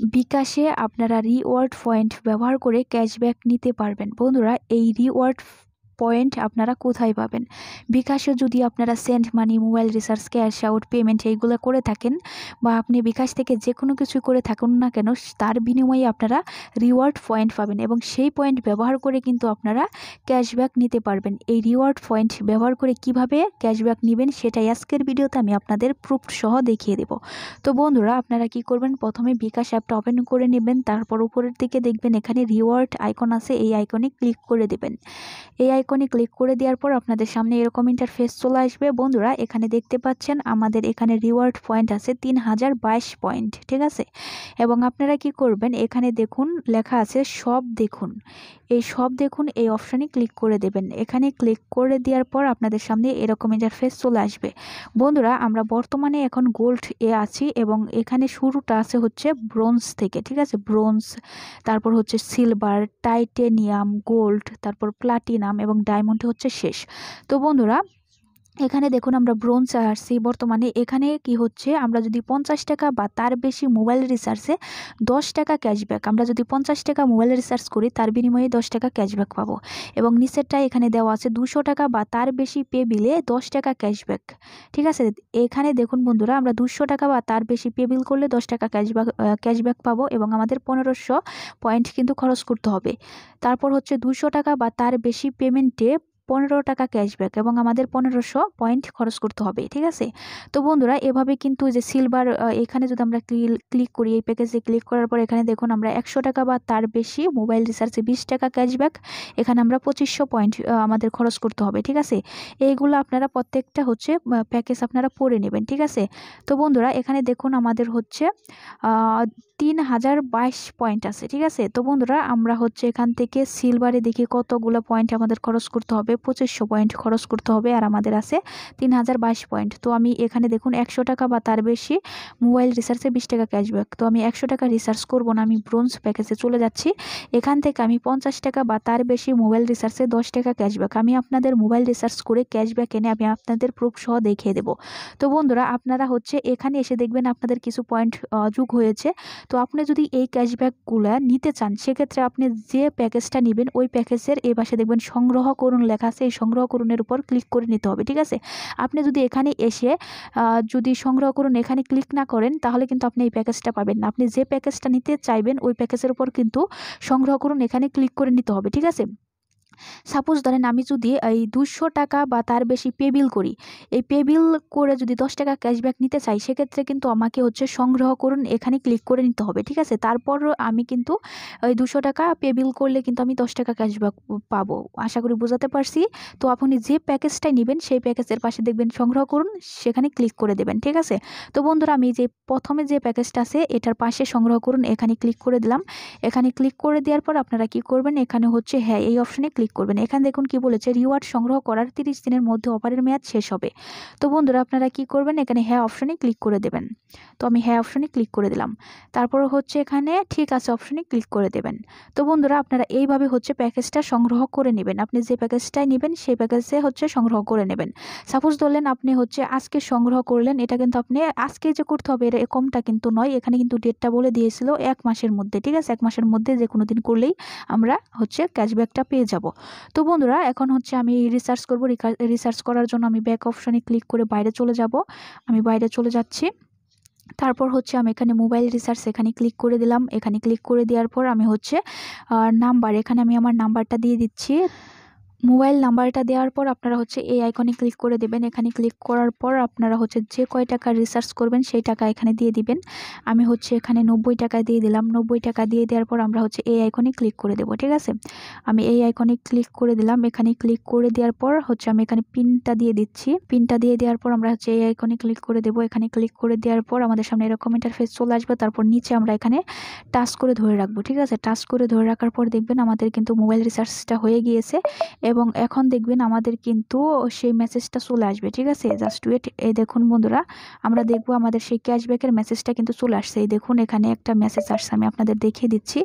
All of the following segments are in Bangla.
বিকাশে আপনারা রিওয়ার্ড পয়েন্ট ব্যবহার করে ক্যাশব্যাক নিতে পারবেন। বন্ধুরা, এই রিওয়ার্ড পয়েন্ট আপনারা কোথায় পাবেন? বিকাশে যদি আপনারা send money, mobile recharge, cash out payment এইগুলো করে থাকেন, বা আপনি বিকাশ থেকে যে কোনো কিছু করে থাকুন না কেন, তার বিনিময়ে আপনারা রিওয়ার্ড পয়েন্ট পাবেন এবং সেই পয়েন্ট ব্যবহার করে কিন্তু আপনারা ক্যাশব্যাক নিতে পারবেন। এই রিওয়ার্ড পয়েন্ট ব্যবহার করে কিভাবে ক্যাশব্যাক নেবেন সেটাই আজকের ভিডিওতে আমি আপনাদের প্রুফ সহ দেখিয়ে দেব। তো বন্ধুরা, আপনারা কি করবেন, প্রথমে বিকাশ অ্যাপটা ওপেন করে নেবেন। তারপর উপরের দিকে দেখবেন এখানে রিওয়ার্ড আইকন আছে, এই আইকনে ক্লিক করে দেবেন। এই আইকনে ক্লিক করে দেওয়ার পর আপনাদের সামনে এরকম ইন্টারফেস চলে আসবে। বন্ধুরা, এখানে দেখতে পাচ্ছেন আমাদের এখানে রিওয়ার্ড পয়েন্ট আছে 3022 পয়েন্ট, ঠিক আছে। এবং আপনারা কি করবেন, এখানে দেখুন লেখা আছে সব দেখুন, এই সব দেখুন এই অপশানে ক্লিক করে দেবেন। এখানে ক্লিক করে দেওয়ার পর আপনাদের সামনে এরকম ইন্টারফেস চলে আসবে। বন্ধুরা, আমরা বর্তমানে এখন গোল্ড আছি এবং এখানে শুরুটা আছে হচ্ছে ব্রোঞ্জ থেকে, ঠিক আছে। ব্রোঞ্জ, তারপর হচ্ছে সিলভার, টাইটেনিয়াম, গোল্ড, তারপর প্লাটিনাম এবং ডায়মন্ড হচ্ছে শেষ। তো বন্ধুরা, এখানে দেখুন আমরা ব্রোঞ্জ আসছি বর্তমানে। এখানে কি হচ্ছে, আমরা যদি 50 টাকা বা তার বেশি মোবাইল রিচার্জে 10 টাকা ক্যাশব্যাক, আমরা যদি 50 টাকা মোবাইল রিচার্জ করি তার বিনিময়ে 10 টাকা ক্যাশব্যাক পাবো। এবং নিচেরটা এখানে দেওয়া আছে 200 টাকা বা তার বেশি পে বিলে 10 টাকা ক্যাশব্যাক, ঠিক আছে। এখানে দেখুন বন্ধুরা, আমরা 200 টাকা বা তার বেশি পে বিল করলে 10 টাকা ক্যাশব্যাক পাবো এবং আমাদের 1500 পয়েন্ট কিন্তু খরচ করতে হবে। তারপর হচ্ছে 200 টাকা বা তার বেশি পেমেন্টে 15 টাকা ক্যাশব্যাক এবং আমাদের 1500 পয়েন্ট খরচ করতে হবে, ঠিক আছে। তো বন্ধুরা, এভাবে কিন্তু যে সিলভার, এখানে যদি আমরা ক্লিক করি, এই প্যাকেজে ক্লিক করার পর এখানে দেখুন আমরা 100 টাকা বা তার বেশি মোবাইল রিচার্জে 20 টাকা ক্যাশব্যাক, এখানে আমরা 2500 পয়েন্ট আমাদের খরচ করতে হবে, ঠিক আছে। এইগুলো আপনারা প্রত্যেকটা হচ্ছে প্যাকেজ আপনারা পড়ে নেবেন, ঠিক আছে। তো বন্ধুরা, এখানে দেখুন আমাদের হচ্ছে 3022 পয়েন্ট আছে, ঠিক আছে। তো বন্ধুরা, আমরা হচ্ছে এখান থেকে সিলভারে দেখি কতগুলো পয়েন্ট আমাদের খরচ করতে হবে। 2500 পয়েন্ট খরচ করতে হবে আর আমাদের আছে 3022 পয়েন্ট। তো আমি এখানে দেখুন 100 টাকা বা তার বেশি মোবাইল রিচার্জে 20 টাকা ক্যাশব্যাক, তো আমি 100 টাকা রিচার্জ করব না, আমি ব্রোঞ্জ প্যাকেজে চলে যাচ্ছি। এখান থেকে আমি 50 টাকা বা তার বেশি মোবাইল রিচার্জে 10 টাকা ক্যাশব্যাক, আমি আপনাদের মোবাইল রিচার্জ করে ক্যাশব্যাক এনে আমি আপনাদের প্রুফ সহ দেখিয়ে দেবো। তো বন্ধুরা, আপনারা হচ্ছে এখানে এসে দেখবেন আপনাদের কিছু পয়েন্ট যোগ হয়েছে। তো আপনি যদি এই ক্যাশব্যাকগুলো নিতে চান, সেক্ষেত্রে আপনি যে প্যাকেজটা নেবেন ওই প্যাকেজের এই পাশে দেখবেন সংগ্রহ করুন লেখা আছে, এই সংগ্রহ করুনের উপর ক্লিক করে নিতে হবে, ঠিক আছে। আপনি যদি এখানে এসে যদি সংগ্রহ করুন এখানে ক্লিক না করেন, তাহলে কিন্তু আপনি এই প্যাকেজটা পাবেন না। আপনি যে প্যাকেজটা নিতে চাইবেন ওই প্যাকেজের উপর কিন্তু সংগ্রহ করুন এখানে ক্লিক করে নিতে হবে, ঠিক আছে। সাপোজ ধরেন আমি যদি এই 200 টাকা বা তার বেশি পে বিল করি, এই পে বিল করে যদি 10 টাকা ক্যাশব্যাক নিতে চাই, সেক্ষেত্রে কিন্তু আমাকে হচ্ছে সংগ্রহ করুন এখানে ক্লিক করে নিতে হবে, ঠিক আছে। তারপর আমি কিন্তু ওই 200 টাকা পে বিল করলে কিন্তু আমি 10 টাকা ক্যাশব্যাক পাবো। আশা করি বোঝাতে পারছি। তো আপনি যে প্যাকেজটাই নেবেন সেই প্যাকেজের পাশে দেখবেন সংগ্রহ করুন, সেখানে ক্লিক করে দেবেন, ঠিক আছে। তো বন্ধুরা, আমি যে প্রথমে যে প্যাকেজটা আছে এটার পাশে সংগ্রহ করুন এখানে ক্লিক করে দিলাম। এখানে ক্লিক করে দেওয়ার পর আপনারা কি করবেন, এখানে হচ্ছে হ্যাঁ এই অপশনে ক্লিক করবেন। এখানে দেখুন কি বলেছে, রিওয়ার্ড সংগ্রহ করার 30 দিনের মধ্যে অফারের মেয়াদ শেষ হবে। তো বন্ধুরা, আপনারা কি করবেন, এখানে হ্যাঁ অপশনে ক্লিক করে দেবেন। তো আমি হ্যাঁ অপশনে ক্লিক করে দিলাম। তারপর হচ্ছে এখানে ঠিক আছে অপশনে ক্লিক করে দেবেন। তো বন্ধুরা, আপনারা এইভাবে হচ্ছে প্যাকেজটা সংগ্রহ করে নেবেন। আপনি যে প্যাকেজটাই নেবেন সেই প্যাকেজে হচ্ছে সংগ্রহ করে নেবেন। সাপোজ ধরলেন আপনি হচ্ছে আজকে সংগ্রহ করলেন, এটা কিন্তু আপনি আজকে যে করতে হবে এরকমটা কিন্তু নয়। এখানে কিন্তু ডেটটা বলে দিয়েছিল 1 মাসের মধ্যে, ঠিক আছে। 1 মাসের মধ্যে যে কোনো দিন করলেই আমরা হচ্ছে ক্যাশব্যাকটা পেয়ে যাব। তো বন্ধুরা, এখন হচ্ছে আমি রিসার্চ করব। রিসার্চ করার জন্য আমি ব্যাক অপশনে ক্লিক করে বাইরে চলে যাব। আমি বাইরে চলে যাচ্ছি। তারপর হচ্ছে আমি এখানে মোবাইল রিসার্চ এখানে ক্লিক করে দিলাম। এখানে ক্লিক করে দেওয়ার পর আমি হচ্ছে নাম্বার, এখানে আমি আমার নাম্বারটা দিয়ে দিচ্ছি। মোবাইল নাম্বারটা দেওয়ার পর আপনারা হচ্ছে এই আইকনে ক্লিক করে দেবেন। এখানে ক্লিক করার পর আপনারা হচ্ছে যে কয় টাকা রিসার্চ করবেন সেই টাকা এখানে দিয়ে দিবেন। আমি হচ্ছে এখানে 90 টাকা দিয়ে দিলাম। 90 টাকা দিয়ে দেওয়ার পর আমরা হচ্ছে এই আইকনে ক্লিক করে দেবো, ঠিক আছে। আমি এই আইকনে ক্লিক করে দিলাম। এখানে ক্লিক করে দেওয়ার পর হচ্ছে আমি এখানে পিনটা দিয়ে দিচ্ছি। পিনটা দিয়ে দেওয়ার পর আমরা হচ্ছে এই আইকনে ক্লিক করে দেবো। এখানে ক্লিক করে দেওয়ার পর আমাদের সামনে এরকম ইন্টারফেস চলে আসবে। তারপর নিচে আমরা এখানে টাচ করে ধরে রাখবো, ঠিক আছে। টাচ করে ধরে রাখার পর দেখবেন আমাদের কিন্তু মোবাইল রিসার্চটা হয়ে গিয়েছে এবং এখন দেখবেন আমাদের কিন্তু সেই মেসেজটা চলে আসবে, ঠিক আছে? Just wait. এই দেখুন বন্ধুরা, আমরা দেখব আমাদের সেই ক্যাশব্যাকের মেসেজটা কিন্তু চলে আসছে। এই দেখুন এখানে একটা মেসেজ আসছে, আমি আপনাদের দেখিয়ে দিচ্ছি।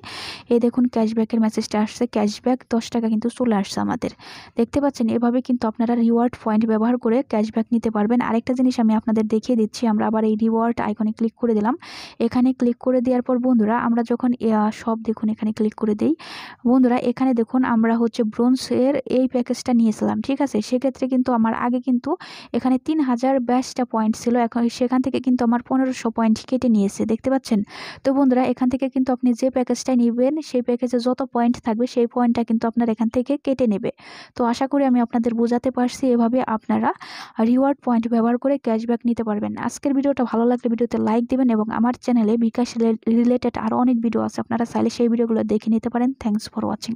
এই দেখুন ক্যাশব্যাকের মেসেজটা আসছে, ক্যাশব্যাক 10 টাকা কিন্তু চলে আসছে আমাদের। দেখতে পাচ্ছেন, এভাবে কিন্তু আপনারা রিওয়ার্ড পয়েন্ট ব্যবহার করে ক্যাশব্যাক নিতে পারবেন। আরেকটা জিনিস আমি আপনাদের দেখিয়ে দিচ্ছি। আমরা আবার এই রিওয়ার্ড আইকনে ক্লিক করে দিলাম। এখানে ক্লিক করে দেওয়ার পর বন্ধুরা, আমরা যখন সব দেখুন এখানে ক্লিক করে দেই বন্ধুরা, এখানে দেখুন আমরা হচ্ছে ব্রোঞ্জের এই প্যাকেজটা নিয়েছিলাম, ঠিক আছে? সেক্ষেত্রে কিন্তু আমার আগে কিন্তু এখানে 3022টা পয়েন্ট ছিল, এখন সেখান থেকে কিন্তু আমার 1500 পয়েন্ট কেটে নিয়েছে, দেখতে পাচ্ছেন? তো বন্ধুরা, এখান থেকে কিন্তু আপনি যে প্যাকেজটা নেবেন সেই প্যাকেজে যত পয়েন্ট থাকবে সেই পয়েন্টটা কিন্তু আপনার এখান থেকে কেটে নেবে। তো আশা করি আমি আপনাদের বোঝাতে পারছি। এভাবে আপনারা রিওয়ার্ড পয়েন্ট ব্যবহার করে ক্যাশব্যাক নিতে পারবেন। আজকের ভিডিওটা ভালো লাগলে ভিডিওতে লাইক দিবেন এবং আমার চ্যানেলে বিকাশ রিলেটেড আরও অনেক ভিডিও আছে, আপনারা চাইলে সেই ভিডিওগুলো দেখে নিতে পারেন। Thanks for watching.